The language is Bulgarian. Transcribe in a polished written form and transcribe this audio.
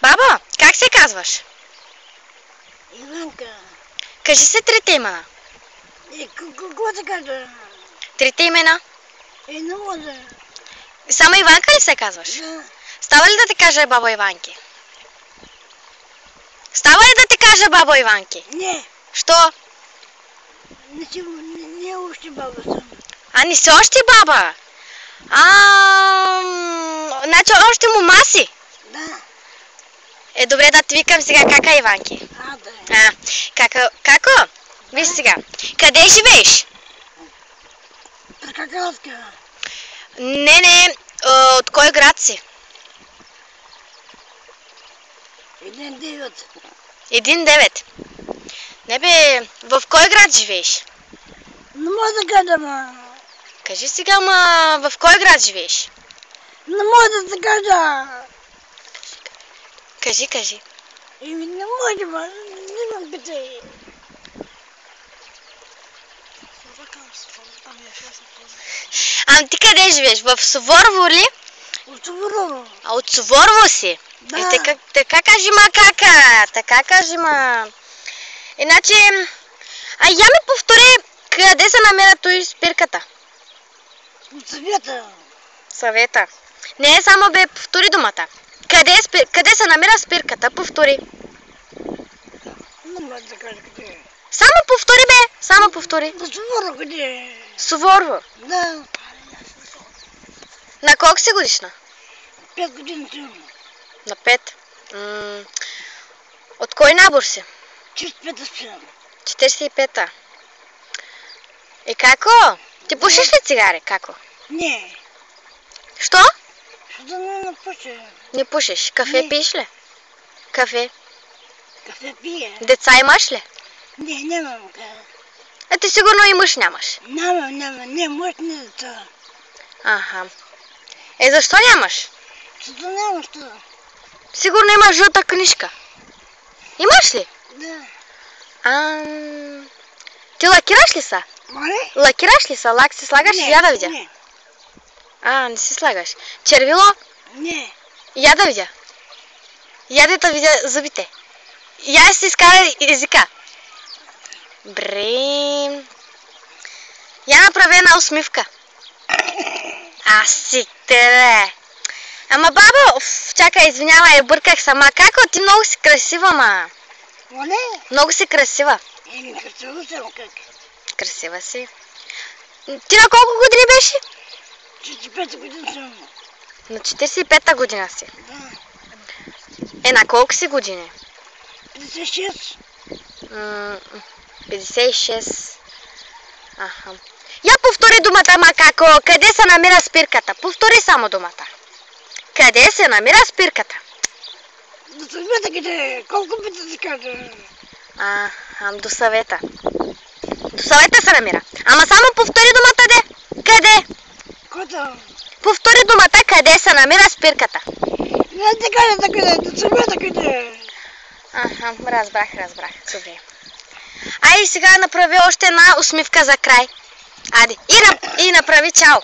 Баба, как се казваш? Иванка. Кажи се трите имена. Какво да кажа? Трите имена. Не може. Само Иванка ли се казваш? Да. Става ли да ти кажа баба Иванки? Става ли да ти кажа баба Иванки? Не. Що? Не още баба съм. А не си още баба? Значи още мома си? Да. Добре, да ти викам сега кака Иванки. Да. Како? Виж сега. Къде живееш? Прекакалска. Не. От кой град си? 1-9. 1-9. Не бе, в кой град живееш? Не мога да кажа, ма. Кажи сега, в кой град живееш? Не мога да се кажа. Кажи. Не може, ма. Не ме питай. Ти къде живееш? В Суворово ли? От Суворово. От Суворово си? Да. Така кажи, кака. Така кажи, Иначе, я ми повтори, къде се намира той спирката? От Съвета. Съвета. Не е само бе, повтори думата. Къде се намира спирката? Повтори. Не мога да кажа къде е. Само повтори. От Суворово къде е? Суворово. Да. На колко си годишна? 5 години съм. На 5. От кой набор си? 45 съм. 45-та. Како? Ти пушиш ли цигари? Како? Не. Що? Защото не пуша. Не пушиш. Кафе Не. пиеш ли? Кафе. Кафе пия. Деца имаш ли? Не, нямам. Ти сигурно и мъж нямаш. Нямам. Не, мъж не деца. Аха. Защо нямаш? Защото нямам що. Сигурно имаш жълта книжка. Имаш ли? Да. Ти лакираш ли са? Моля? Лакираш ли са? Лак си слагаш? Не. Я да видя. Не. Не си слагаш. Червило? Не. Я да видя. Я да видя зъбите. Я си изкара езика. Бре. Я направи една усмивка. Си те. Ама баба, чакай, извинявай, бърках сама. Како? Ти много си красива, Моля? Много си красива. Красива съм как. Красива си. Ти на колко години беше? 45 години съм. На 45-та година си. Да. На колко си години? 56. 56. Аха. Я повтори думата, како. Къде се намира спирката? Повтори само думата. Къде се намира спирката? До Съвета къде? Колко пъти да се кажа? До Съвета. До Съвета се намира. Ама само повтори думата, де. Къде? Кото? Повтори думата, къде се намира спирката. Не ти кажа да къде? До Съвета къде? Разбрах. Добре. Айде сега направи още една усмивка за край. Айде. И направи чао.